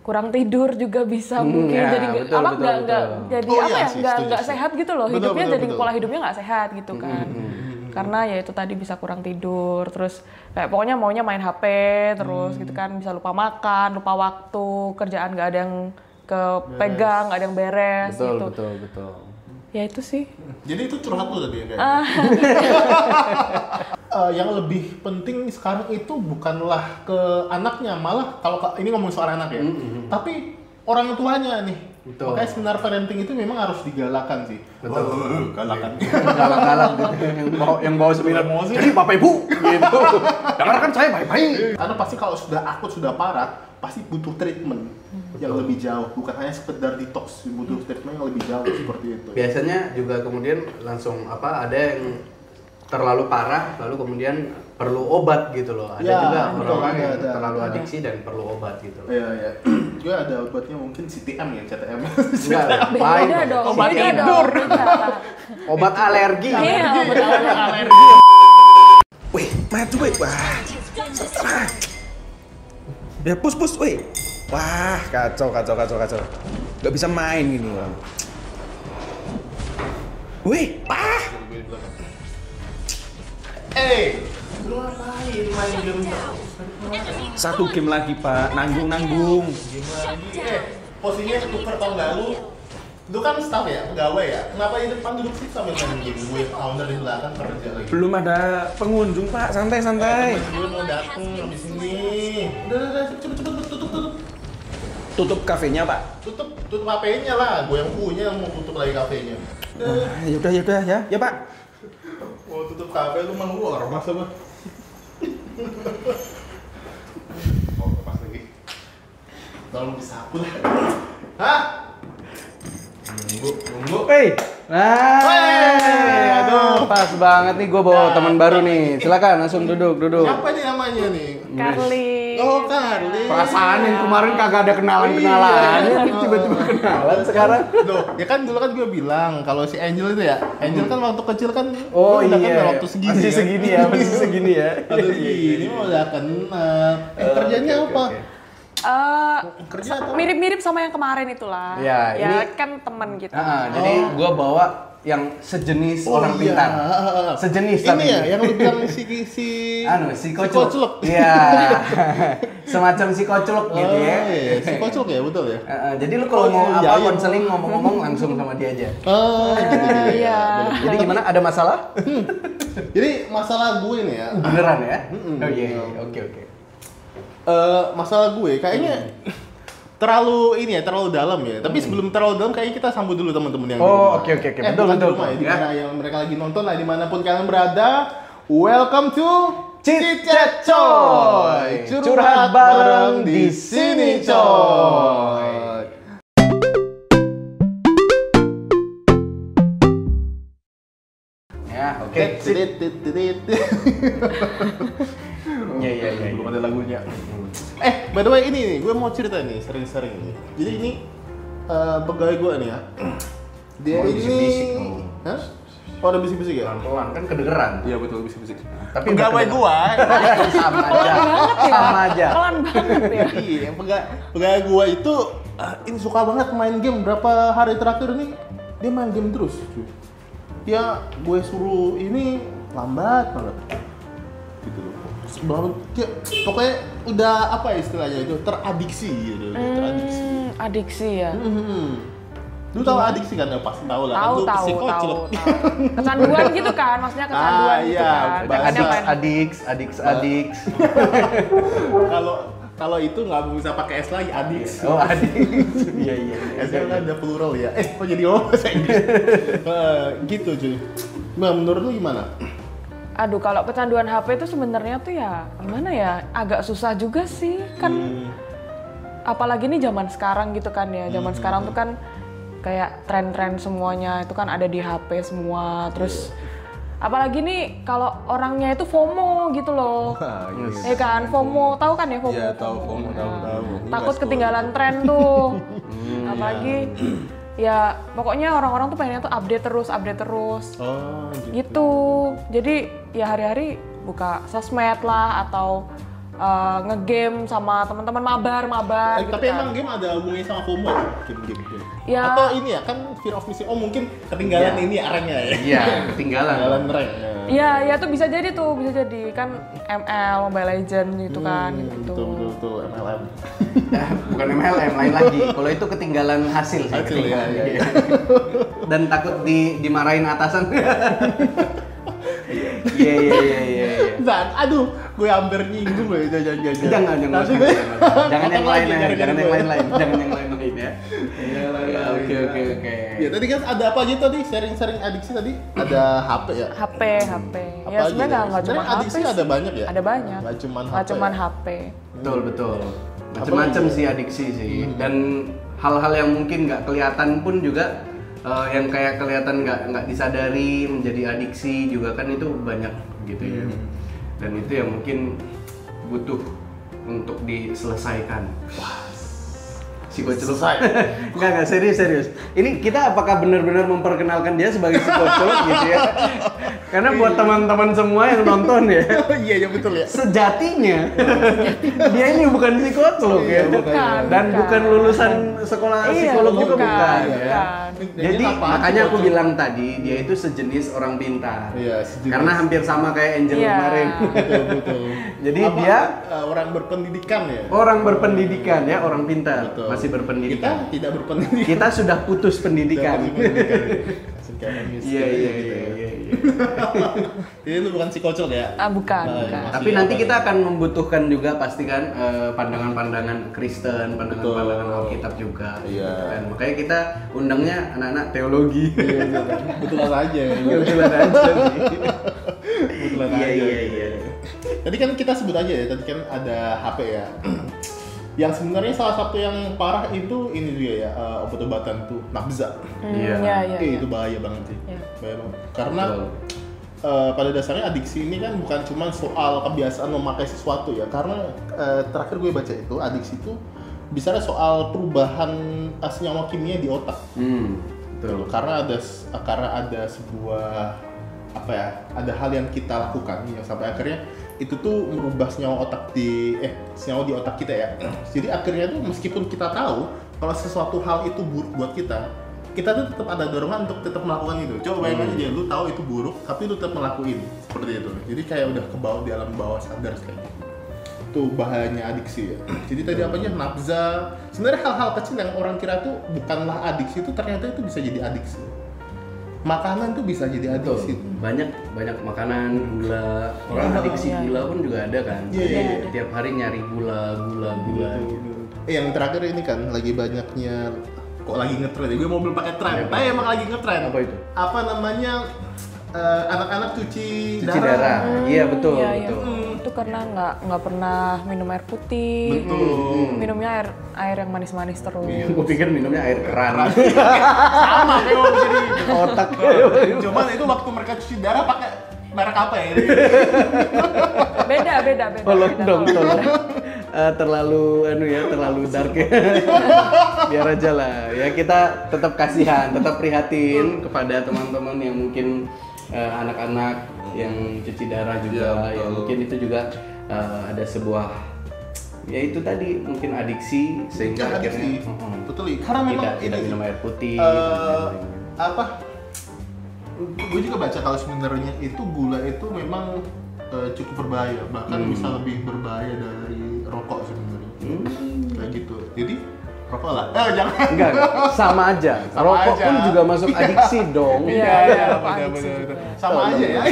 kurang tidur juga bisa mungkin jadi nggak sehat gitu loh, hidupnya jadi pola hidupnya nggak sehat gitu kan. Karena ya itu tadi bisa kurang tidur, terus kayak pokoknya maunya main HP terus gitu kan, bisa lupa makan, lupa waktu, kerjaan nggak ada yang kepegang, nggak ada yang beres gitu. Betul. Ya itu sih. Jadi itu curhat lu tadi ya kayak. Yang lebih penting sekarang itu bukanlah ke anaknya, malah kalau ini ngomong soal anak ya, tapi orang tuanya nih. Betul. Makanya sebenarnya parenting itu memang harus digalakan sih. Betul. Galakan. Galak-galak gitu. Yang bawa seminar emosi. Jadi Bapak Ibu gitu. Dengarkan saya baik-baik. Karena pasti kalau sudah akut, sudah parah, pasti butuh treatment yang lebih jauh, bukan hanya sekedar detox, butuh treatment yang lebih jauh seperti itu. Biasanya juga kemudian langsung ada yang terlalu parah, lalu kemudian perlu obat gitu loh. Ada juga orang-orang yang terlalu adiksi dan perlu obat gitu. Iya. Juga ada obatnya mungkin CTM ya, CTM. Beda dong. Obat tidur. Obat alergi. Iya, obat alergi. Wih, maju wih. Wah. Setelah. Ya pus, wih. Wah, kacau. Gak bisa main gini orang. Wih, Lu ngapain main game terus? satu game lagi Pak, nanggung. Game lagi. Posisinya tuker tau nggak lu? Lu kan staff ya, pegawai ya. Kenapa di depan duduk sih sambil main game? Gue owner di belakang kerja lagi. Belum ada pengunjung Pak, santai. Gue mau dateng habis ini. Udah, cepet tutup. Tutup kafenya Pak. Tutup HP-nya lah. Gue yang punya mau tutup lagi kafenya. Yaudah ya Pak. Mau tutup kafe lu mah lu ormas apa? Mau lepas lagi. Tolong disapu lah. Hah? Nunggu. Aduh, pas banget nih gue bawa teman baru nih. Silakan langsung duduk. Siapa nih namanya nih? Carly. Oh, Carly. Perasaan yang kemarin kagak ada kenalan-kenalannya, tiba-tiba kenalan sekarang. Loh, ya kan dulu kan gue bilang kalau si Angel itu ya, Angel kan waktu kecil kan Oh udah iya, kenal waktu segini. masih segini ya. Aduh, ini mah udah kenal. Kerjanya apa? Kerja atau? Mirip-mirip sama yang kemarin itulah. Ya, ya ini- kan temen gitu. Jadi gue bawa yang sejenis orang pintar. Sejenis ini tapi. ya, yang lu bilang si Si koclok. Iya. Semacam si koclok gitu ya. Iya, si koclok ya, betul ya. Jadi lu kalau mau iya, iya. konseling ngomong-ngomong langsung sama dia aja. Gitu. Iya. Jadi gimana? Ada masalah? Jadi masalah gue nih ya. Beneran ya? Oh iya. Oke. Masalah gue kayaknya terlalu dalam ya. Tapi sebelum terlalu dalam kayaknya kita sambut dulu teman-teman yang di rumah. Oke. Betul. Di rumah ya, di mana yang mereka lagi nonton lah, dimanapun kalian berada. Welcome to Cicet Coy. Curhat bareng di sini coy. Ya, oke. Iya. Belum ada lagunya. By the way ini nih, gue mau cerita nih, sering-sering nih. Jadi ini pegawai gue nih ya. Dia Oh, ini bisik-bisik kamu. Hah? Oh, ada bisik-bisik ya? Pelan-pelan kan kedengeran. Iya betul, bisik-bisik. Tapi pegawai gue. sama aja. Pelan banget ya. Iya, pegawai gue itu ini suka banget main game. Berapa hari terakhir nih dia main game terus. Ya, gue suruh ini lambat banget. Gitu loh. Banget. Ya, pokoknya udah apa ya istilahnya itu teradiksi gitu. Teradiksi. Adiksi ya. Lu tahu adiksi kan? Ya pasti tahu lah. Tahu. Kecanduan gitu kan, maksudnya kecanduan gitu iya, kan. bahasa Adiks. Kalau itu nggak bisa pakai S lagi, adiksi. Oh, adiks. Iya. S-nya kan ada plural ya. Kok jadi bahasa Inggris? Gitu cuy. Nah, menurut lu gimana? Aduh, kalau kecanduan HP itu sebenarnya tuh ya gimana ya, agak susah juga sih kan. Apalagi nih zaman sekarang gitu kan ya. Zaman sekarang tuh kan kayak tren-tren semuanya itu kan ada di HP semua. Terus apalagi nih kalau orangnya itu FOMO gitu loh. Ya kan, FOMO, tahu kan ya FOMO? Iya, tahu FOMO, tahu. Takut ketinggalan tren tuh. Apalagi ya pokoknya orang-orang tuh pengennya tuh update terus. Oh, Gitu. Jadi ya hari-hari buka sosmed lah atau ngegame sama teman-teman mabar gitu Tapi kan. emang game ada hubungannya sama FOMO ya? Game. Ya. Atau ini ya, kan fear of missing. Oh mungkin ketinggalan ini arahnya ya? Iya, ketinggalan. rank. Iya tuh bisa jadi kan ML, Mobile Legend gitu kan gitu. Betul, MLM. Bukan MLM, lain lagi. Kalau itu ketinggalan hasil sih. Hasil, ya. Dan takut dimarahin atasan. Iya. Dan aduh, gue hampir nyinggung loh Jangan. Nanti gue Jangan yang lain ya. Jangan yang lain. Ya. Oke. Ya tadi kan ada apa aja tadi? Sharing adiksi tadi? Ada HP ya? HP. Apa Ya aja sebenarnya nggak cuma Sebenarnya HP adiksi sih. ada banyak ya? Ada banyak. Nggak cuman HP. Betul. Macam-macam sih adiksi sih. Dan hal-hal yang mungkin nggak kelihatan pun juga yang kayak kelihatan nggak disadari menjadi adiksi juga kan itu banyak gitu ya. Dan itu yang mungkin butuh untuk diselesaikan. Psikoceluk. Enggak, serius. Ini kita apakah benar-benar memperkenalkan dia sebagai psikoceluk gitu ya? Karena buat teman-teman semua yang nonton ya. Iya betul ya. Sejatinya dia ini bukan psikoceluk ya. Dan bukan lulusan sekolah psikolog juga bukan ya. Jadi makanya aku bilang tadi dia itu sejenis orang pintar. Iya, sejenis. Karena hampir sama kayak Angel kemarin. Betul. Jadi dia orang berpendidikan ya. orang berpendidikan ya, orang pintar. Betul. Masih berpendidikan. Kita tidak berpendidikan. Kita sudah putus pendidikan. Iya. Jadi itu bukan psikocel ya? Bukan. Tapi nanti kita akan membutuhkan juga pasti kan pandangan-pandangan Kristen, pandangan-pandangan Alkitab juga. Iya. Gitu kan. Makanya kita undangnya anak-anak teologi. Betulan aja. Kebetulan aja nih. Betulan aja. Iya. Tadi kan kita sebut aja ya, tadi kan ada HP ya. Yang sebenarnya salah satu yang parah itu ini dia ya, obat-obatan tuh nafza. Iya. Itu bahaya banget sih. Iya. Bahaya banget. Karena pada dasarnya adiksi ini kan bukan cuma soal kebiasaan memakai sesuatu ya. Karena terakhir gue baca itu adiksi itu bicara soal perubahan senyawa kimia di otak. Betul. Karena ada sebuah ada hal yang kita lakukan yang sampai akhirnya itu tuh merubah senyawa di otak kita ya. Jadi akhirnya tuh meskipun kita tahu kalau sesuatu hal itu buruk buat kita tuh tetap ada dorongan untuk tetap melakukan itu. Coba bayangin aja, lu tahu itu buruk tapi lu tetap melakuin seperti itu. Jadi kayak udah ke bawah, di alam bawah sadar sekali. Itu bahayanya adiksi ya. Jadi tadi apanya nafza. Sebenarnya hal-hal kecil yang orang kira tuh bukanlah adiksi itu ternyata itu bisa jadi adiksi. Makanan tuh bisa jadi adiksi. Banyak makanan, gula. Orang adiksi gula pun juga ada kan. Iya. Tiap hari nyari gula. Gitu. Yang terakhir ini kan lagi banyaknya kok lagi ngetren ya. Gue mau beli pakai tren. Tapi emang lagi ngetren. Apa itu? Apa namanya? Anak-anak cuci darah. Iya betul. Itu karena nggak pernah minum air putih. Betul. Minumnya air yang manis-manis terus. Gue pikir minumnya air keran. Sama kayak mau jadi Otak. Cuman itu waktu mereka cuci darah pakai merek apa ya? Beda. Tolong. Terlalu dark ya. Biar aja lah. Ya kita tetap kasihan, tetap prihatin kepada teman-teman yang mungkin anak-anak yang cuci darah juga, ya mungkin itu juga ada sebuah ya itu tadi mungkin adiksi sehingga akhirnya betul. Karena memang tidak minum air putih. Gue juga baca kalau sebenarnya itu gula itu memang cukup berbahaya, bahkan bisa lebih berbahaya dari rokok sebenarnya. Kayak gitu. Jadi rokok lah. Jangan. Enggak, sama aja. Rokok pun juga masuk adiksi dong. Iya, benar. Sama aja ya.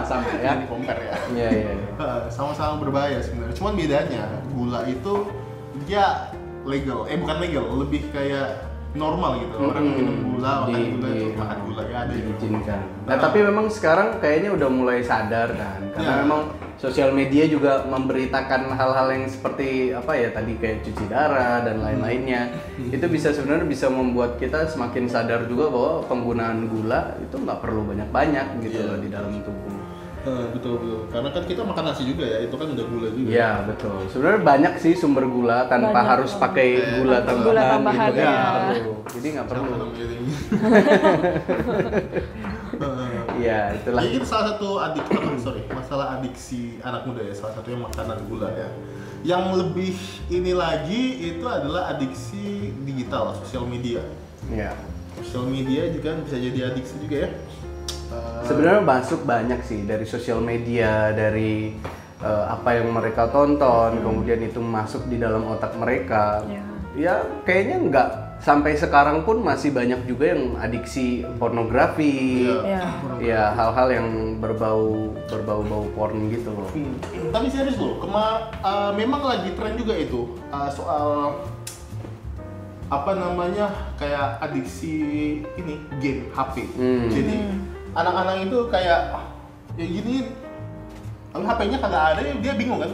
Sama ya. Ini compare ya. Iya. Sama-sama berbahaya sebenarnya. Cuman bedanya gula itu dia legal. Bukan legal, lebih kayak normal gitu. Orang minum gula, makan gula itu makan gula ya ada diizinkan. Nah, tapi memang sekarang kayaknya udah mulai sadar kan. Karena memang sosial media juga memberitakan hal-hal yang seperti apa ya tadi kayak cuci darah dan lain-lainnya. Itu sebenarnya bisa membuat kita semakin sadar juga bahwa penggunaan gula itu nggak perlu banyak-banyak gitu loh di dalam tubuh. Betul. Karena kan kita makan nasi juga ya, itu kan udah gula juga. Iya betul. Sebenarnya banyak sih sumber gula tanpa Banyak harus pakai gula tambahan. Gula tambahan, gitu kan. ya. Nggak perlu. Jadi nggak perlu. Iya itulah. Jadi itu salah satu masalah adiksi anak muda ya, salah satunya makanan gula ya. Yang lebih ini lagi itu adalah adiksi digital, sosial media. Iya. Sosial media juga bisa jadi adiksi juga ya. Sebenarnya masuk banyak sih dari sosial media, dari apa yang mereka tonton, kemudian itu masuk di dalam otak mereka. Ya kayaknya nggak sampai sekarang pun masih banyak juga yang adiksi pornografi, ya hal-hal yang berbau porn gitu loh. Tapi serius loh, memang lagi tren juga itu soal apa namanya kayak adiksi ini game HP. Jadi anak-anak itu kayak ya gini, kalau HP-nya kagak ada dia bingung kan,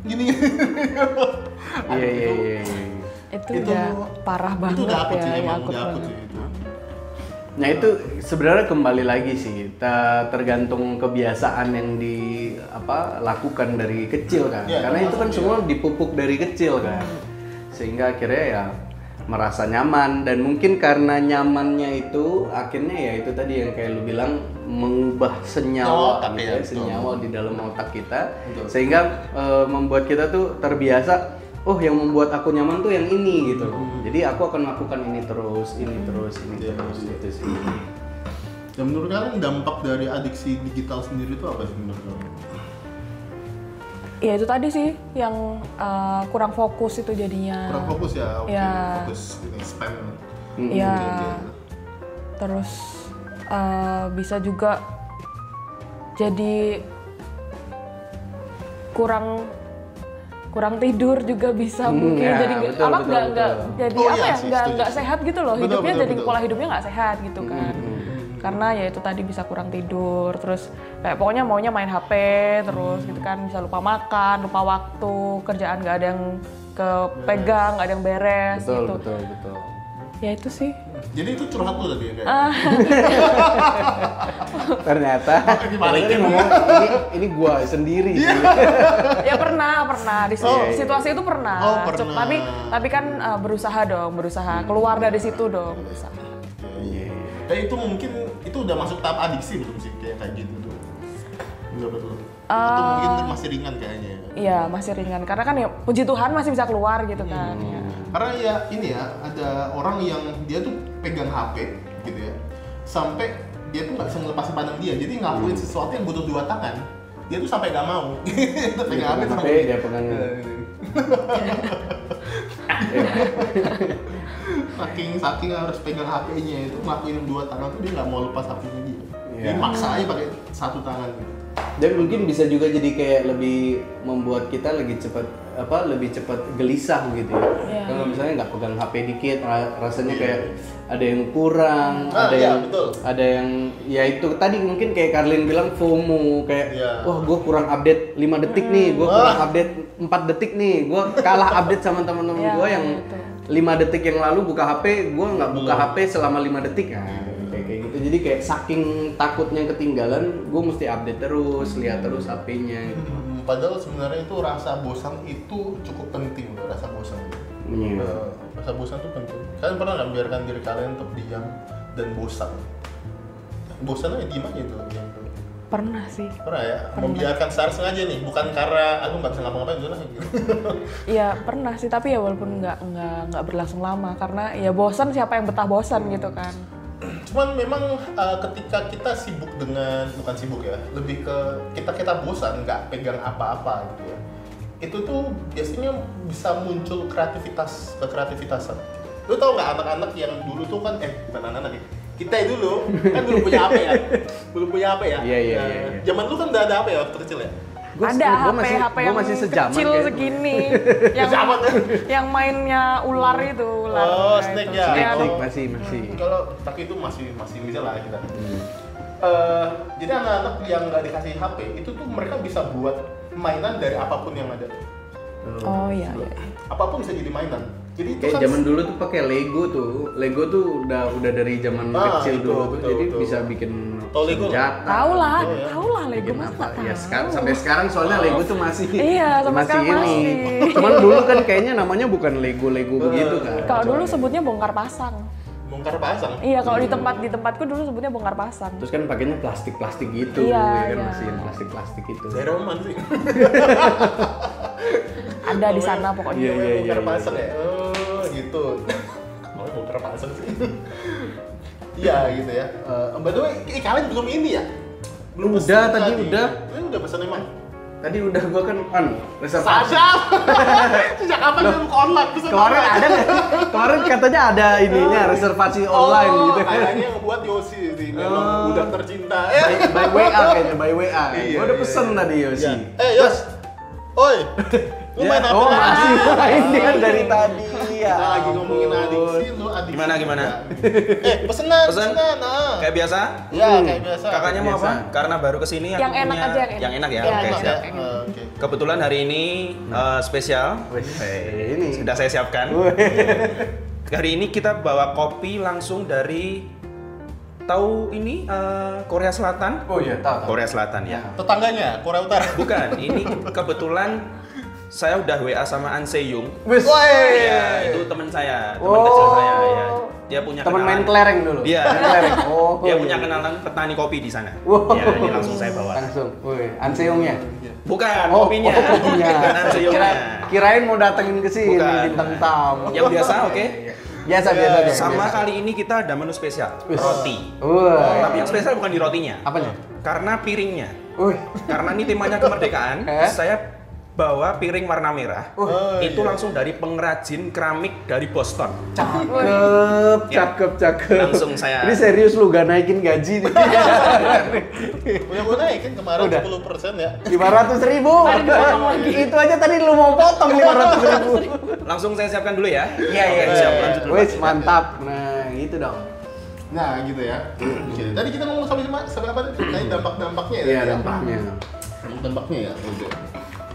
gini. Iya. Itu udah parah banget itu udah akut ya, sih, emang akut udah akut banget. sih itu. Nah itu sebenarnya kembali lagi sih, tergantung kebiasaan yang lakukan dari kecil kan, Ya, karena itu kan semua dipupuk dari kecil kan, sehingga akhirnya ya merasa nyaman, dan mungkin karena nyamannya itu akhirnya ya itu tadi yang kayak lu bilang mengubah senyawa gitu ya, senyawa di dalam otak kita, sehingga membuat kita tuh terbiasa. Oh, yang membuat aku nyaman tuh yang ini gitu. Jadi aku akan melakukan ini terus gitu sih. Dan menurut kalian dampak dari adiksi digital sendiri itu apa sih menurut kalian? Ya itu tadi sih yang kurang fokus itu jadinya. Kurang fokus ya, fokus ini spam. Iya. Terus bisa juga jadi kurang tidur juga bisa mungkin Ya, jadi betul. nggak sehat gitu loh, hidupnya jadi pola hidupnya nggak sehat gitu kan. Karena ya itu tadi bisa kurang tidur, terus kayak pokoknya maunya main HP terus gitu kan, bisa lupa makan, lupa waktu, kerjaan nggak ada yang kepegang, nggak ada yang beres gitu. Betul. Ya itu sih. Jadi itu curhat lu tadi ya kayak. Ternyata ini gua sendiri sih. Ya pernah di situasi itu pernah. Pernah. Tapi kan berusaha keluar dari situ dong, berusaha. Kayak itu mungkin itu udah masuk tahap adiksi belum sih kayak gitu tuh? Enggak betul. Atau mungkin masih ringan kayaknya. Iya, masih ringan. Karena kan ya puji Tuhan masih bisa keluar gitu kan. Ya. Karena ya ini ya, ada orang yang dia tuh pegang HP gitu ya, sampai dia tuh nggak bisa ngelepasin pandang dia, jadi ngelakuin sesuatu yang butuh 2 tangan, dia tuh sampai nggak mau. Pegang HP sampai dia pegang. saking harus pegang HP-nya itu ngelakuin 2 tangan tuh dia nggak mau lepas HP-nya dia. Dia maksa aja pakai 1 tangan gitu. Dan mungkin bisa juga jadi kayak lebih membuat kita lebih cepat gelisah gitu ya. Kalau misalnya nggak pegang HP dikit, rasanya kayak ada yang kurang, ada yang ya itu tadi mungkin kayak Karlin bilang FOMO, kayak wah gue kurang update 5 detik nih, gue kurang update 4 detik nih, gue kalah update sama teman-teman gue yang 5 detik yang lalu buka HP, gue nggak buka HP selama 5 detik. Kayak gitu, jadi kayak saking takutnya ketinggalan, gue mesti update terus, lihat terus HP-nya gitu. Padahal sebenarnya itu rasa bosan itu cukup penting loh, rasa bosan. Rasa bosan itu penting. Kalian pernah nggak biarkan diri kalian untuk diam dan bosan? Bosannya diam aja itu diam. Pernah sih. Pernah ya? Membiarkan secara sengaja nih, bukan karena aku nggak bisa ngapa-ngapain gitu. Iya pernah sih, tapi ya walaupun nggak berlangsung lama, karena ya bosan, siapa yang betah bosan gitu kan. Cuman memang ketika kita bukan sibuk ya, lebih ke kita bosan nggak pegang apa-apa gitu ya, itu tuh biasanya bisa muncul kreativitasan. Lu tau nggak anak-anak yang dulu tuh kan bukan anak-anak ya, kita dulu kan belum punya HP ya. Iya. Zaman lu kan udah ada HP ya waktu kecil ya. Ada HP yang masih sejaman kecil kayak. segini, yang mainnya ular itu. Snake ya. Snake masih. Kalau tapi itu masih bisa lah kita. Jadi anak-anak yang nggak dikasih HP itu tuh mereka bisa buat mainan dari apapun yang ada. Oh iya. Apapun bisa jadi mainan. Jadi itu Kayak kan zaman dulu tuh pakai Lego tuh. Lego tuh udah dari zaman kecil itu, dulu tuh. betul, Jadi betul. bisa bikin Tahu Lego nggak? senjata. Tahu lah, Oh, ya. tahu lah Lego Bikin Mas apa? tak Ya tahu. sekarang sampai sekarang soalnya Lego tuh masih Iya, sampai sekarang masih. Cuman dulu kan kayaknya namanya bukan Lego begitu kan. Kalau dulu sebutnya bongkar pasang. bongkar pasang. Iya, kalau di tempatku dulu sebutnya bongkar pasang. Terus kan pakainya plastik gitu, Iya, ya kan iya. mesin plastik itu. Zeroman sih. Ada di sana pokoknya. Iya, iya, bongkar iya, pasang iya. ya. Oh, gitu. Oh, bongkar pasang sih. Iya, gitu ya. By the way, kalian belum ini ya? Belum Udah, pesan tadi udah. Ini udah pesan emang. Tadi udah gua kan reservasi. Sadap. Sejak kapan dia buka online? Pesan Kemarin online? ada nggak? Kemarin katanya ada ininya reservasi online Oh, gitu. kayaknya yang ngebuat Yosi sih. Memang budak tercinta. By WA kayaknya, by WA. Iya, Gua udah iya, pesen iya. tadi Yosi. Iya. Yos. Oi. Lu main apa Oh lagi? masih main dia dari tadi ya. Kita lagi ngomongin ampun. adiksi, lu adiksi. Gimana? Pesenan. Pesen? Nah. Kayak biasa? Ya, kayak biasa. Kakaknya mau biasa. apa? Karena baru kesini aku Yang enak punya aja, yang enak ya. Iya, Oke, Enak siap. ya? Oke. Kebetulan hari ini spesial Wih, ini. sudah saya siapkan. Hari ini kita bawa kopi langsung dari tahu ini Korea Selatan? Oh iya, tahu. Korea Selatan ya. Tetangganya, Korea Utara. Bukan, ini kebetulan saya udah WA sama An Seyung. Wis. Ya, itu teman saya, teman Oh. kecil saya ya. Dia punya Temen main kenalan. kelereng dulu. Iya. Main kelereng. Oh. Dia iya. punya kenalan petani kopi di sana. Wow. Ya, ini langsung saya bawa. Langsung. Wih, Anseongnya. Bukan, Oh, kopinya. oh, kopinya. Bukan An Seyungnya. Kirain mau datengin ke sini Bukan. bintang tamu. Yang biasa, oke? Biasa biasa aja. Sama biasa. kali ini kita ada menu spesial, Wis. roti. Wah. Tapi yang spesial bukan di rotinya. Apanya? Karena piringnya. Wih. Karena ini temanya kemerdekaan, saya bawa piring warna merah. Itu langsung dari pengrajin keramik dari Boston. Cakep. Langsung saya- Ini serius lu gak naikin gaji nih. Udah gue naikin kemarin Udah. 10% ya. 500.000. Itu aja tadi lu mau potong 500.000. Langsung saya siapkan dulu ya. Iya. Oke, siap, lanjut dulu. Wis, mantap. Nah, gitu dong. Nah, gitu ya. Oke. Tadi kita ngomong sampai apa tadi? Tadi dampak-dampaknya ya. Iya, dampaknya. Dampak-dampaknya ya. Oke.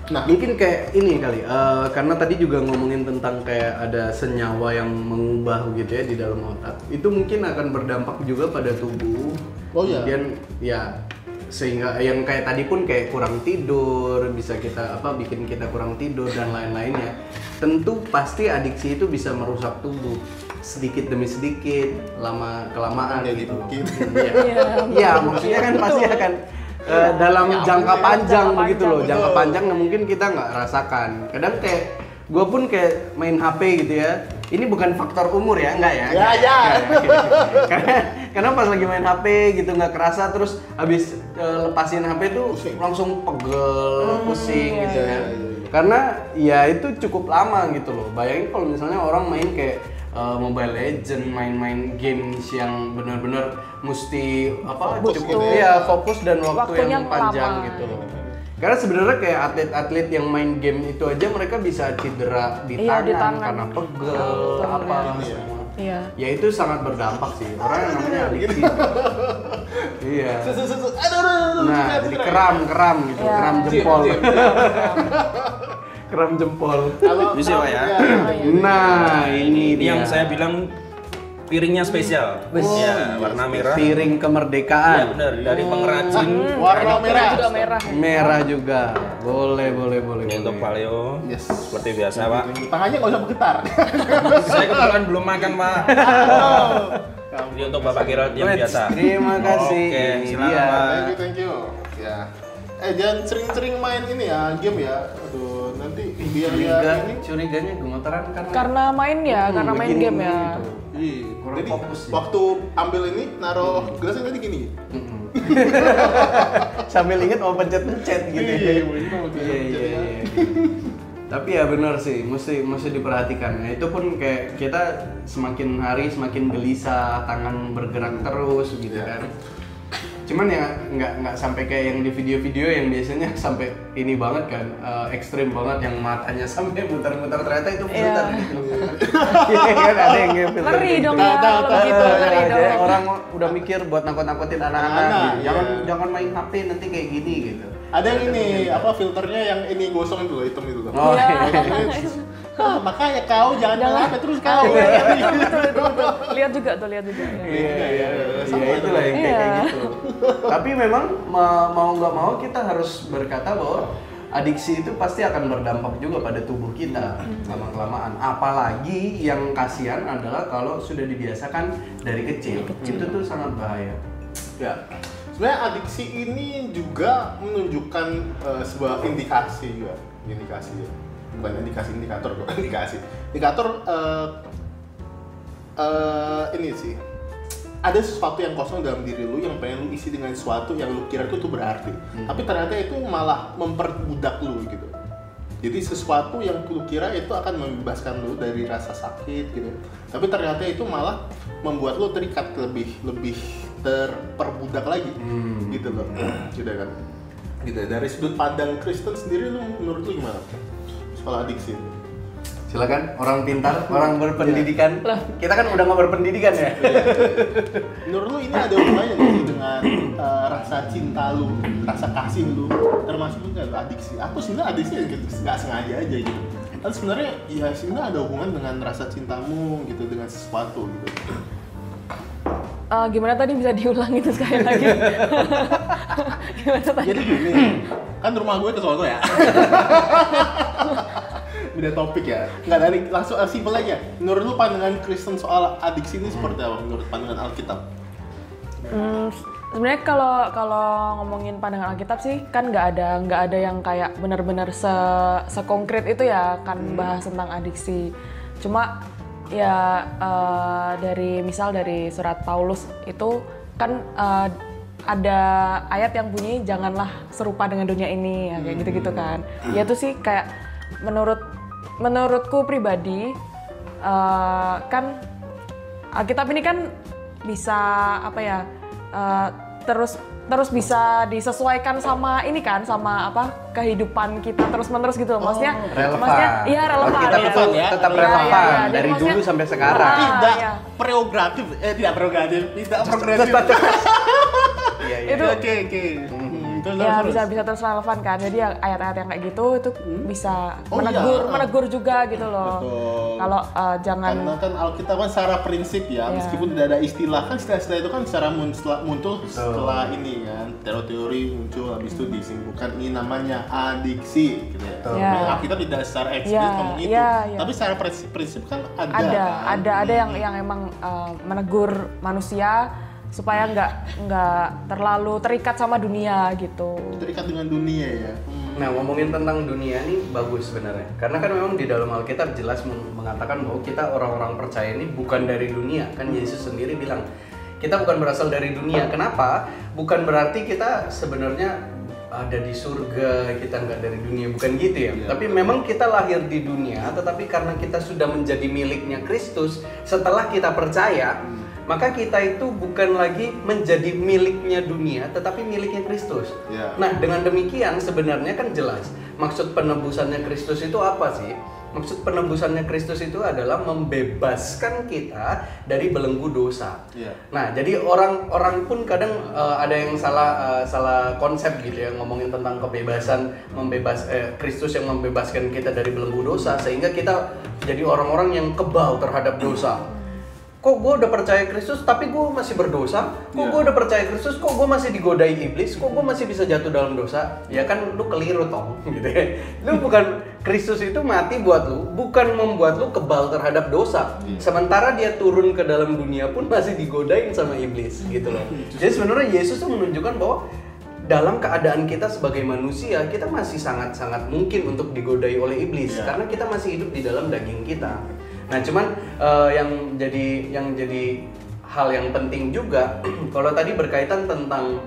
Nah, Mungkin kayak ini kali, karena tadi juga ngomongin tentang kayak ada senyawa yang mengubah gitu ya di dalam otak. Itu mungkin akan berdampak juga pada tubuh. Oh, iya. Kemudian ya sehingga yang kayak tadi pun kayak kurang tidur, bisa kita bikin kita kurang tidur dan lain-lainnya. Tentu pasti adiksi itu bisa merusak tubuh sedikit demi sedikit, lama kelamaan Jadi gitu. bukit. Iya. Iya, maksudnya kan pasti akan dalam jangka panjang Jangka begitu loh, panjang, jangka betul. panjang yang mungkin kita nggak rasakan. Kadang kayak gue pun kayak main HP gitu ya. Ini bukan faktor umur ya, enggak ya? Ya, ya. Karena pas lagi main HP gitu nggak kerasa, terus habis lepasin HP tuh Pusing. langsung pegel, pusing iya, gitu iya, kan. iya. Karena ya itu cukup lama gitu loh. Bayangin kalau misalnya orang main kayak Mobile Legend, main-main games yang benar-benar mesti Fokus cukup gitu ya, fokus dan waktu Waktunya yang panjang lama. gitu loh. Karena sebenarnya kayak atlet-atlet yang main game itu aja mereka bisa cedera di Iya, di tangan tangan. karena pegel Betul, apa iya. semua. Iya. Ya itu sangat berdampak sih. Orang yang namanya adiksi. Iya. Aduh. Nah, jadi keram gitu, Iya. keram jempol. Keram jempol. Bisa, Pak, ya? Nah, ini Ini dia. yang saya bilang piringnya spesial. Ya, warna merah. Piring Iya, kemerdekaan. benar, dari pengrajin. Warna merah. Juga merah. Merah juga. Boleh. Ini untuk paleo. Yes. Seperti biasa, Pak. Tangannya nggak usah bergetar. Saya kebetulan belum makan, Pak. Ini untuk Bapak Gerald yang Wait, biasa. terima kasih. Oke, Ini silakan, dia. Pak. Thank you. Ya. Jangan sering-sering main ini ya, game ya. Aduh, nanti biar ya ini. Curiganya gemetaran Karena main ya, karena main begini, game ya. gitu. Iya. Kurang Jadi fokus ya. waktu ambil ini naruh gelasnya tadi gini. Mm-mm. Sambil inget mau pencet-pencet gitu ya. Iya, bener, mau Iya. pencet-pencet Tapi ya benar sih, mesti diperhatikan. Nah, itu pun kayak kita semakin hari semakin gelisah, tangan bergerak terus gitu Iya. kan. Cuman ya nggak sampai kayak yang di video-video yang biasanya sampai ini banget kan, ekstrim banget yang matanya sampai muter-muter, ternyata itu filter Iya. gitu. Iya kan ada yang kayak filter. Ngeri gitu. dong ya kalau begitu, ngeri Ada dong. orang udah mikir buat nakut-nakutin anak-anak Anak-anak, gitu. iya. Jangan main HP nanti kayak gini gitu. Ada yang ini, apa filternya yang ini gosong itu loh, hitam itu loh. Oh, Iya. Ini Makanya kau jangan HP terus kau. Iya, betul. Lihat juga ya. Iya, itulah yang kayak gitu. Tapi memang mau nggak mau kita harus berkata bahwa adiksi itu pasti akan berdampak juga pada tubuh kita lama-kelamaan. Apalagi yang kasihan adalah kalau sudah dibiasakan dari kecil. Itu tuh sangat bahaya. Ya. Sebenarnya adiksi ini juga menunjukkan sebuah indikasi juga. Bukan indikator kok, indikator ini sih, ada sesuatu yang kosong dalam diri lu yang pengen lu isi dengan sesuatu yang lu kira itu tuh berarti, tapi ternyata itu malah memperbudak lu gitu. Jadi sesuatu yang lu kira itu akan membebaskan lu dari rasa sakit gitu, tapi ternyata itu malah membuat lu terikat lebih terperbudak lagi gitu loh. Gitu kan. Gitu. Dari sudut pandang Kristen sendiri lu menurut lu gimana soal adiksi? Silakan, orang pintar, orang berpendidikan. Kita kan udah nggak berpendidikan ya. Menurut lu ini ada hubungannya nggak sih dengan rasa cinta lu, rasa kasih lu, termasuk juga adiksi? Aku sebenarnya adiksi nggak sengaja aja gitu. Tapi sebenarnya ya sebenarnya ada hubungan dengan rasa cintamu gitu dengan sesuatu gitu. Gimana tadi bisa diulang itu sekali lagi? Gimana tadi? Jadi gini, kan rumah gue ke Solo ya. Beda topik ya. Nggak dari langsung simpel aja. Menurut lu pandangan Kristen soal adiksi ini seperti apa menurut pandangan Alkitab? Sebenarnya kalau ngomongin pandangan Alkitab sih kan nggak ada yang kayak benar-benar sekonkret itu ya kan bahas tentang adiksi. Cuma ya dari surat Paulus itu kan ada ayat yang bunyi janganlah serupa dengan dunia ini ya, kayak gitu-gitu kan. Ya itu sih kayak menurutku pribadi kan Alkitab ini kan bisa apa ya terus bisa disesuaikan sama ini kan sama kehidupan kita terus-menerus gitu. Maksudnya iya relevan kita ya. Tetap relevan dari dulu sampai sekarang. Tidak progresif. Iya. Oke. Ya bisa terus relevan kan. Jadi ayat-ayat yang kayak gitu itu bisa menegur juga gitu loh. Betul. Kalau jangan karena kan Alkitab kan secara prinsip ya, meskipun tidak ada istilah kan istilah itu kan secara muncul setelah ini kan teori muncul habis itu disimpulkan ini namanya adiksi gitu ya. Alkitab tidak secara eksplisit ngomong itu. Tapi secara prinsip kan ada yang emang menegur manusia supaya nggak terlalu terikat sama dunia gitu. Terikat dengan dunia ya. Nah, ngomongin tentang dunia ini bagus sebenarnya. Karena kan memang di dalam Alkitab jelas mengatakan bahwa kita orang-orang percaya ini bukan dari dunia. Kan Yesus sendiri bilang, kita bukan berasal dari dunia. Kenapa? Bukan berarti kita sebenarnya ada di surga, kita nggak dari dunia. Bukan gitu ya. Tapi memang kita lahir di dunia, tetapi karena kita sudah menjadi miliknya Kristus, setelah kita percaya, maka kita itu bukan lagi menjadi miliknya dunia, tetapi miliknya Kristus. Nah, dengan demikian sebenarnya kan jelas maksud penebusannya Kristus itu apa sih? Maksud penebusannya Kristus itu adalah membebaskan kita dari belenggu dosa. Nah, jadi orang pun kadang ada yang salah konsep gitu ya, ngomongin tentang kebebasan, Kristus yang membebaskan kita dari belenggu dosa, sehingga kita jadi orang-orang yang kebal terhadap dosa. Kok gue udah percaya Kristus tapi gue masih berdosa? Kok gue udah percaya Kristus kok gue masih digodai iblis? Kok gue masih bisa jatuh dalam dosa? Ya kan lu keliru tong gitu ya. Lu bukan, Kristus itu mati buat lu, bukan membuat lu kebal terhadap dosa. Sementara dia turun ke dalam dunia pun masih digodain sama iblis gitu loh. Jadi sebenarnya Yesus tuh menunjukkan bahwa dalam keadaan kita sebagai manusia, kita masih sangat-sangat mungkin untuk digodai oleh iblis karena kita masih hidup di dalam daging kita. Nah, cuman yang jadi hal yang penting juga kalau tadi berkaitan tentang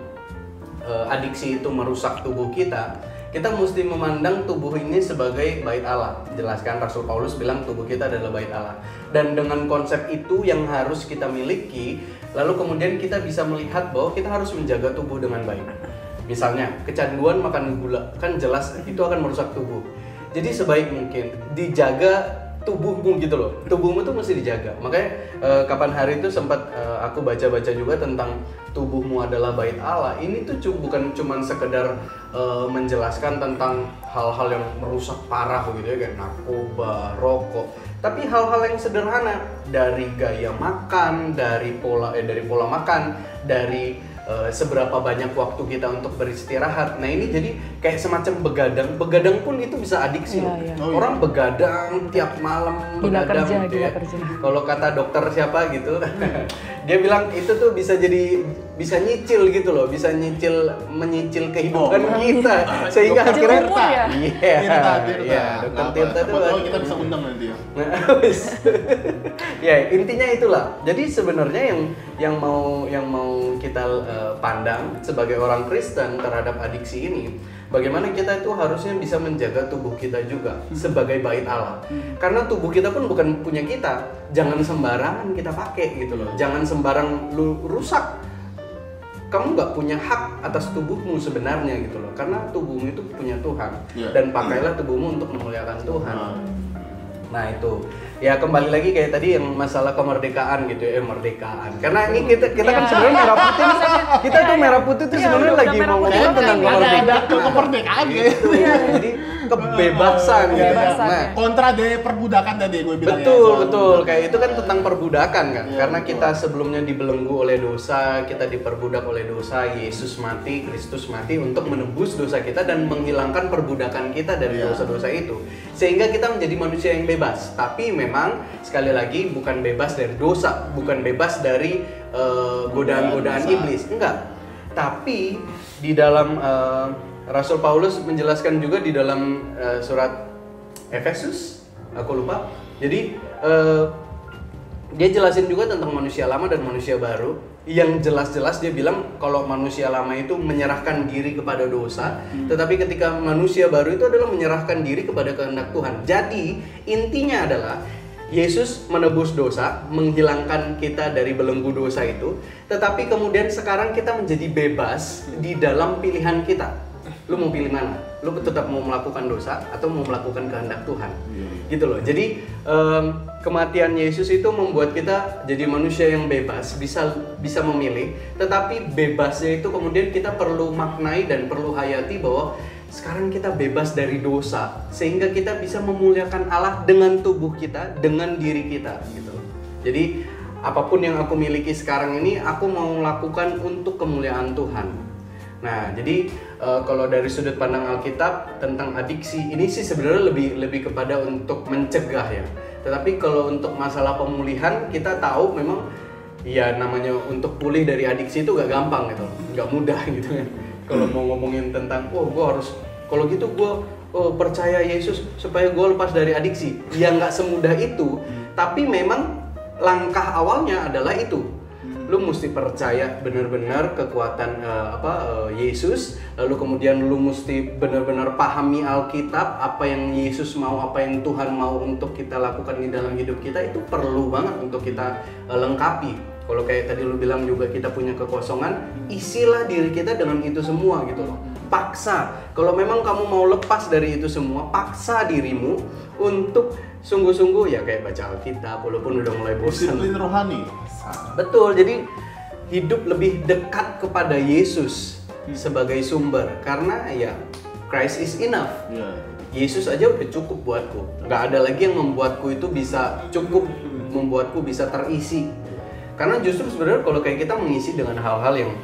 adiksi itu merusak tubuh kita mesti memandang tubuh ini sebagai bait Allah. Jelaskan Rasul Paulus bilang tubuh kita adalah bait Allah. Dan dengan konsep itu yang harus kita miliki, lalu kemudian kita bisa melihat bahwa kita harus menjaga tubuh dengan baik. Misalnya, kecanduan makan gula, kan jelas itu akan merusak tubuh. Jadi sebaik mungkin dijaga tubuhmu gitu loh. Tubuhmu tuh mesti dijaga. Makanya kapan hari itu sempat aku baca-baca juga tentang tubuhmu adalah bait Allah. Ini tuh bukan cuman sekedar menjelaskan tentang hal-hal yang merusak parah gitu ya, kayak narkoba, rokok. Tapi hal-hal yang sederhana, dari gaya makan, dari pola makan, dari seberapa banyak waktu kita untuk beristirahat. Nah ini jadi kayak semacam begadang pun itu bisa adiksi loh. Orang begadang tiap malam, gila begadang gitu ya. Kalau kata dokter siapa gitu, dia bilang itu tuh bisa nyicil gitu loh, bisa menyicil kehidupan kita, sehingga akhirnya Dokter Tirta itu kita bisa undang nanti ya. Ya intinya itulah. Jadi sebenarnya yang mau kita pandang sebagai orang Kristen terhadap adiksi ini, bagaimana kita itu harusnya bisa menjaga tubuh kita juga sebagai bait Allah. Karena tubuh kita pun bukan punya kita. Jangan sembarangan kita pakai gitu loh. Jangan sembarang lu rusak. Kamu nggak punya hak atas tubuhmu sebenarnya gitu loh. Karena tubuhmu itu punya Tuhan. Dan pakailah tubuhmu untuk memuliakan Tuhan. Nah itu. Ya kembali lagi kayak tadi yang masalah kemerdekaan gitu ya, merdekaan. Karena ini kita kan sebenarnya merah putih, kita tuh merah putih tuh sebenarnya lagi mau ngomong tentang kemerdekaan gitu. Jadi kebebasan gitu. Nah, kontra dari perbudakan tadi gue bilang. Betul. Kayak itu kan tentang perbudakan kan. Karena kita sebelumnya dibelenggu oleh dosa, kita diperbudak oleh dosa, Yesus mati, Kristus mati untuk menebus dosa kita dan menghilangkan perbudakan kita dari dosa-dosa itu. Sehingga kita menjadi manusia yang bebas. Tapi memang sekali lagi bukan bebas dari dosa, bukan bebas dari godaan-godaan iblis, enggak. Tapi di dalam Rasul Paulus menjelaskan juga di dalam surat Efesus, aku lupa. Jadi dia jelasin juga tentang manusia lama dan manusia baru. Yang jelas-jelas dia bilang kalau manusia lama itu menyerahkan diri kepada dosa, tetapi ketika manusia baru itu adalah menyerahkan diri kepada kehendak Tuhan. Jadi intinya adalah Yesus menebus dosa, menghilangkan kita dari belenggu dosa itu, tetapi kemudian sekarang kita menjadi bebas di dalam pilihan kita. Lu mau pilih mana? Lu tetap mau melakukan dosa atau mau melakukan kehendak Tuhan? Gitu loh. Jadi kematian Yesus itu membuat kita jadi manusia yang bebas, bisa memilih. Tetapi bebasnya itu kemudian kita perlu maknai dan perlu hayati bahwa sekarang kita bebas dari dosa, sehingga kita bisa memuliakan Allah dengan tubuh kita, dengan diri kita, gitu. Jadi apapun yang aku miliki sekarang ini, aku mau lakukan untuk kemuliaan Tuhan. Nah, jadi kalau dari sudut pandang Alkitab tentang adiksi ini sih sebenarnya lebih kepada untuk mencegah ya. Tetapi kalau untuk masalah pemulihan, kita tahu memang ya namanya untuk pulih dari adiksi itu gak gampang gitu, gak mudah gitu kan. Kalau mau ngomongin tentang, kalau gitu gue percaya Yesus supaya gue lepas dari adiksi. Ya nggak semudah itu, tapi memang langkah awalnya adalah itu. Lu mesti percaya benar-benar kekuatan Yesus, lalu kemudian lu mesti benar-benar pahami Alkitab, apa yang Yesus mau, apa yang Tuhan mau untuk kita lakukan di dalam hidup kita, itu perlu banget untuk kita lengkapi. Kalau kayak tadi lu bilang juga kita punya kekosongan, isilah diri kita dengan itu semua gitu loh. Paksa. Kalau memang kamu mau lepas dari itu semua, paksa dirimu untuk sungguh-sungguh ya kayak baca Alkitab walaupun udah mulai bosan. Disiplin rohani. Betul. Jadi hidup lebih dekat kepada Yesus sebagai sumber, karena ya Christ is enough. Yesus aja udah cukup buatku. Nggak ada lagi yang membuatku itu bisa cukup, membuatku bisa terisi. Karena justru sebenarnya kalau kayak kita mengisi dengan hal-hal yang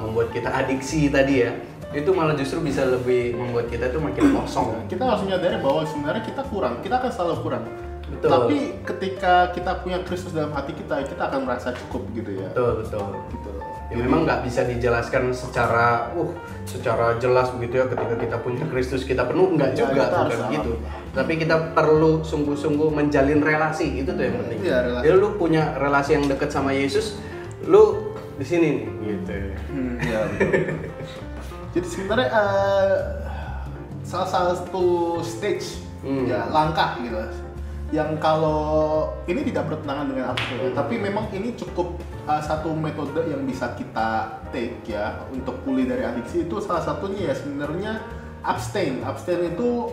membuat kita adiksi tadi ya, itu malah justru bisa lebih membuat kita tuh makin kosong. Kita harus menyadari bahwa sebenarnya kita kurang, kita akan selalu kurang. Betul. Tapi ketika kita punya Kristus dalam hati kita akan merasa cukup gitu ya. Betul. Gitu. Ya, memang nggak bisa dijelaskan secara jelas begitu ya, ketika kita punya Kristus kita penuh, nggak juga, bukan gitu. Tapi kita perlu sungguh-sungguh menjalin relasi, itu tuh yang penting. Jadi lu punya relasi yang dekat sama Yesus, lu di sini nih, gitu. Iya, betul. Jadi sebenarnya salah satu stage ya langkah gitu, yang kalau ini tidak bertentangan dengan Alkitab, tapi memang ini cukup satu metode yang bisa kita take ya untuk pulih dari adiksi. Itu salah satunya ya sebenarnya abstain. Abstain itu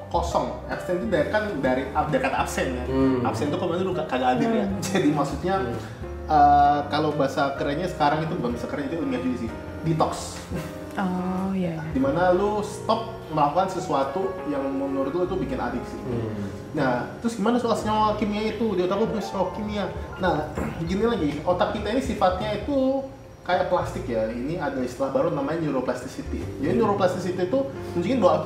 kosong. Abstain itu dari kata absen ya. Absen itu kemarin dulu kagak hadir ya. Jadi maksudnya kalau bahasa kerennya sekarang itu bukan bahasa keren, itu ilmiah juga sih. Detox. Oh iya. Dimana lu stop melakukan sesuatu yang menurut lu itu bikin adiksi. Nah, terus gimana soal senyawa kimia itu? Di otak lu punya senyawa kimia. Nah, gini lagi, otak kita ini sifatnya itu kayak plastik ya. Ini ada istilah baru namanya neuroplasticity. Jadi neuroplasticity itu mungkin bahwa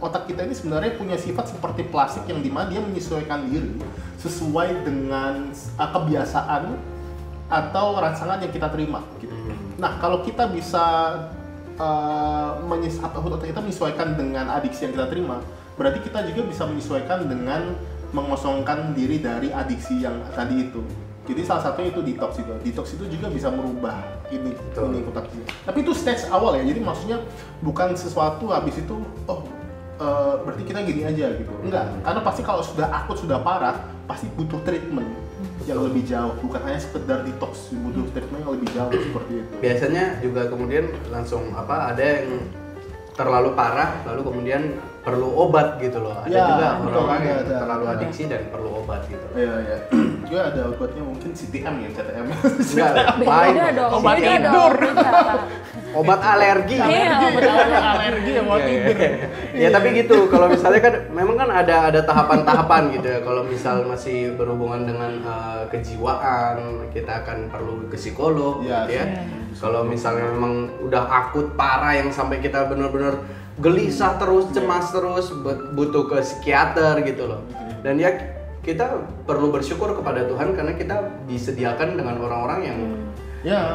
otak kita ini sebenarnya punya sifat seperti plastik yang dimana dia menyesuaikan diri sesuai dengan kebiasaan atau rangsangan yang kita terima. Gitu. Nah, kalau kita bisa otak kita menyesuaikan dengan adiksi yang kita terima, berarti kita juga bisa menyesuaikan dengan mengosongkan diri dari adiksi yang tadi itu. Jadi salah satunya itu detox itu. Detox itu juga bisa merubah ini otak kita. Tapi itu stage awal ya. Jadi maksudnya bukan sesuatu habis itu berarti kita gini aja gitu. Enggak, karena pasti kalau sudah akut, sudah parah, pasti butuh treatment yang lebih jauh, bukan hanya sekedar detox, butuh treatment yang lebih jauh seperti itu. Biasanya juga kemudian langsung ada yang terlalu parah, lalu kemudian perlu obat gitu loh. Ada juga orang-orang yang terlalu adiksi dan perlu obat gitu. Iya. Juga ada obatnya mungkin CTM ya, CTM. Enggak, Beda dong. Obat beda tidur. dong, beda. Obat alergi. Iya, obat alergi ya, mau tidur. Ya tapi gitu, kalau misalnya kan memang kan ada tahapan-tahapan gitu ya. Kalau misal masih berhubungan dengan kejiwaan, kita akan perlu ke psikolog gitu ya. Kalau misalnya memang udah akut parah yang sampai kita benar-benar gelisah terus, cemas terus, butuh ke psikiater gitu loh. Dan ya kita perlu bersyukur kepada Tuhan karena kita disediakan dengan orang-orang yang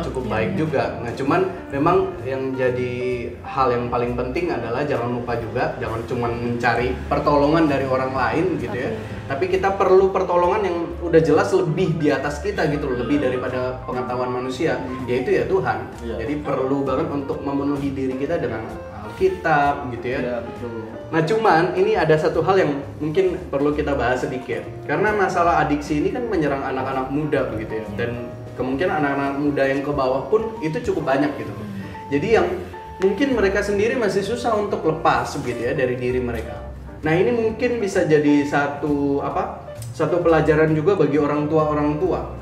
cukup baik juga. Nah, cuman memang yang jadi hal yang paling penting adalah jangan lupa juga, jangan cuma mencari pertolongan dari orang lain gitu ya. Tapi kita perlu pertolongan yang udah jelas lebih di atas kita gitu loh, lebih daripada pengetahuan manusia, yaitu ya Tuhan. Jadi perlu banget untuk memenuhi diri kita dengan Alkitab gitu ya. Iya, betul. Nah cuman ini ada satu hal yang mungkin perlu kita bahas sedikit. Karena masalah adiksi ini kan menyerang anak-anak muda begitu ya. Dan kemungkinan anak-anak muda yang ke bawah pun itu cukup banyak gitu. Jadi yang mungkin mereka sendiri masih susah untuk lepas begitu ya dari diri mereka. Nah ini mungkin bisa jadi satu pelajaran juga bagi orang tua.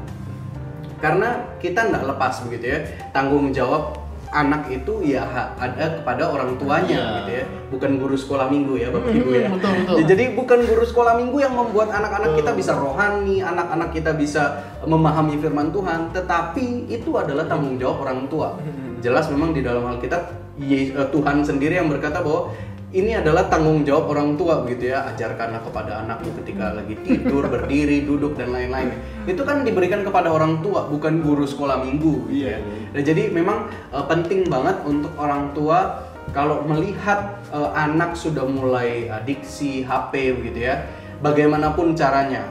Karena kita nggak lepas begitu ya. Tanggung jawab anak itu ya ada kepada orang tuanya gitu ya, bukan guru sekolah minggu ya Bapak Ibu ya. Betul. Jadi bukan guru sekolah minggu yang membuat anak-anak kita bisa rohani, anak-anak kita bisa memahami firman Tuhan, tetapi itu adalah tanggung jawab orang tua. Jelas memang di dalam Alkitab Tuhan sendiri yang berkata bahwa ini adalah tanggung jawab orang tua begitu ya, ajarkanlah kepada anakmu ketika lagi tidur, berdiri, duduk dan lain-lain. Itu kan diberikan kepada orang tua, bukan guru sekolah minggu gitu ya. Nah, jadi memang penting banget untuk orang tua kalau melihat anak sudah mulai adiksi HP begitu ya, bagaimanapun caranya.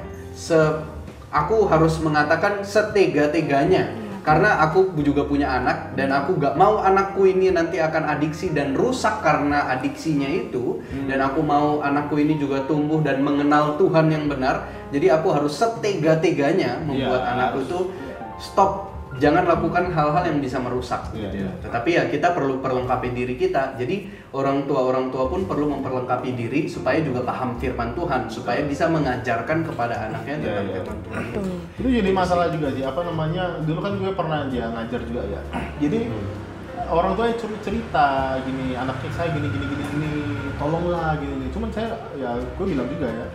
Aku harus mengatakan setega-teganya. Karena aku juga punya anak dan aku gak mau anakku ini nanti akan adiksi dan rusak karena adiksinya itu. Dan aku mau anakku ini juga tumbuh dan mengenal Tuhan yang benar. Jadi aku harus setega-teganya membuat anakku itu stop. Jangan lakukan hal-hal yang bisa merusak gitu ya. Tetapi ya kita perlu perlengkapi diri kita. Jadi orang tua pun perlu memperlengkapi diri supaya juga paham firman Tuhan, supaya bisa mengajarkan kepada anaknya tentang firman Tuhan. Itu jadi masalah juga sih, dulu kan gue pernah ngajar juga ya. Jadi orang tua cerita gini, anaknya saya gini, tolonglah gini. Cuman saya gue bilang juga ya,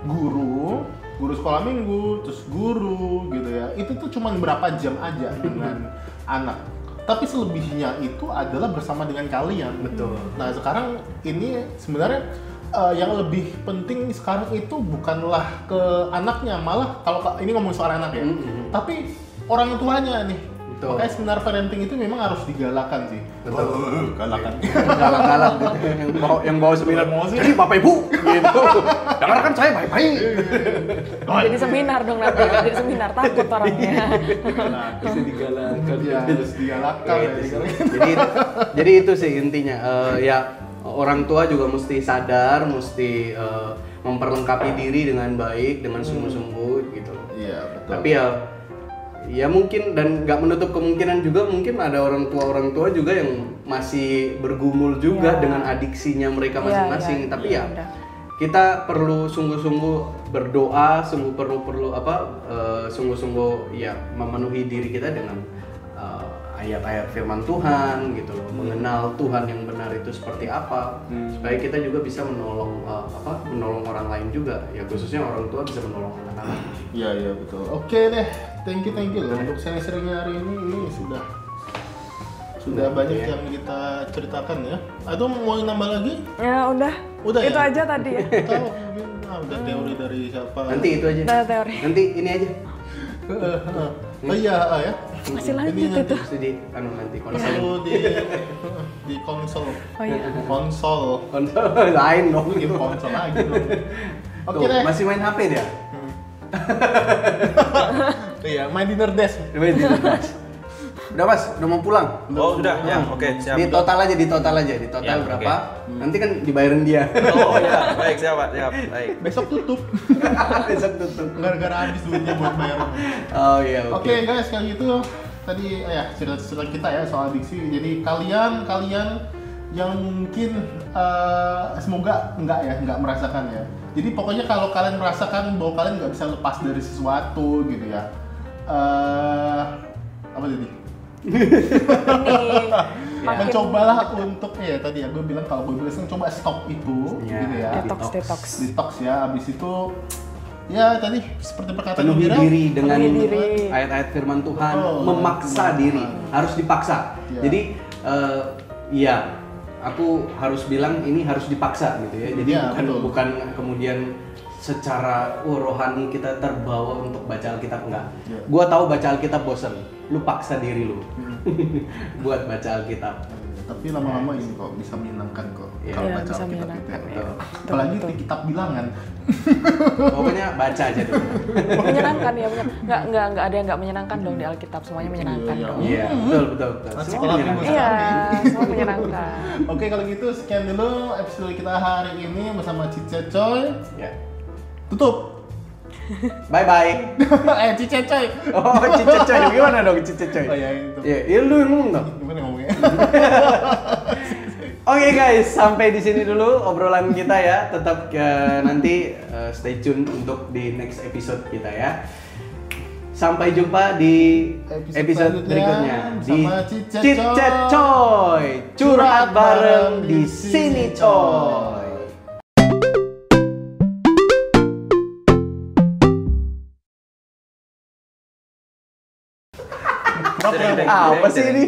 guru sekolah minggu, terus guru gitu ya, itu tuh cuma berapa jam aja dengan anak. Tapi selebihnya itu adalah bersama dengan kalian. Betul. Nah sekarang ini sebenarnya yang lebih penting sekarang itu bukanlah ke anaknya, malah kalau ini ngomong soal anak ya, tapi orang tuanya nih. Betul. Makanya sebenarnya parenting itu memang harus digalakan sih. Betul. Galakan. Galak gitu. Yang bawa seminar jadi Bapak Ibu gitu. Dengarkan saya baik-baik. Jadi seminar dong nanti. Jadi seminar takut orangnya. Harus digalakan. Ya, harus digalakan. Jadi itu sih intinya. Ya orang tua juga mesti sadar, mesti memperlengkapi diri dengan baik, dengan sungguh-sungguh gitu. Iya, betul. Tapi ya mungkin, dan nggak menutup kemungkinan juga mungkin ada orang tua juga yang masih bergumul juga dengan adiksinya mereka masing-masing. Tapi ya udah. kita perlu sungguh-sungguh berdoa, sungguh-sungguh ya memenuhi diri kita dengan ayat-ayat firman Tuhan gitu loh, mengenal Tuhan yang benar itu seperti apa, supaya kita juga bisa menolong orang lain juga, ya khususnya orang tua bisa menolong anak-anak. Iya betul. Oke deh, thank you loh untuk sharing-sharingnya hari ini sudah banyak yang kita ceritakan ya. Atau mau nambah lagi? Ya udah itu ya? aja tadi ya. Tahu mungkin udah teori dari siapa? Nanti itu aja. Udah teori. Nanti ini aja. Oh iya ya. Masih lanjut Ini itu. Terus nanti konsol. Perlu di konsol. Oh iya. Konsol. Konsol lain dong. Bikin konsol lagi dong. Oke Tuh, deh. masih main HP dia. Iya, main dinner desk. Udah Mas, udah mau pulang. Oh sudah, ya oke siap. Di total aja, di total Ya, berapa? Nanti kan dibayarin dia. Oh ya, baik siap Pak, siap, baik. Besok tutup. Besok tutup. Gara-gara habis duitnya buat bayar. Oh iya, oke. Oke guys, kayak gitu tadi ya cerita kita ya soal adiksi. Jadi kalian yang mungkin semoga nggak merasakan ya. Jadi pokoknya kalau kalian merasakan bahwa kalian nggak bisa lepas dari sesuatu gitu ya. Apa tadi? Mencobalah untuk tadi ya gue bilang, kalau gue bilang coba stop itu gitu ya. Detox ya. Abis itu ya tadi seperti perkataan penuhi Mira, diri dengan penuhi diri. ayat-ayat firman Tuhan, Oh, memaksa diri, harus dipaksa. Ya. Jadi aku harus bilang ini harus dipaksa gitu ya. Jadi Ya, betul. bukan kemudian secara rohani kita terbawa untuk baca Alkitab, enggak. Ya. Gua tahu baca Alkitab bosen, lu paksa diri lu buat baca Alkitab. Tapi lama-lama ini kok bisa menyenangkan kok Iya. kalau Iya, baca bisa Alkitab itu menyenangkan, ya. iya. Apalagi Betul. di kitab bilangan. Pokoknya baca aja dulu. Menyenangkan ya, nggak ada yang nggak menyenangkan dong di Alkitab, semuanya menyenangkan Iya, dong. Iya, betul. Nah, Semua sekolah minggu menyenangkan. Iya, sekali. semua menyenangkan. Oke, kalau gitu sekian dulu episode kita hari ini bersama Cice Coy. Ya. Tutup. Bye bye. Cice Coy. Oh, Cice Coy. Gimana dong Cice Coy? Oh ya itu. Iya, lu yang ngomong dong. Gimana ngomongnya? Oke guys, sampai di sini dulu obrolan kita ya. Tetap nanti stay tune untuk di next episode kita ya. Sampai jumpa di episode berikutnya di sama Cice Cice Coy. Curhat bareng di sini coy. Apa sih ini?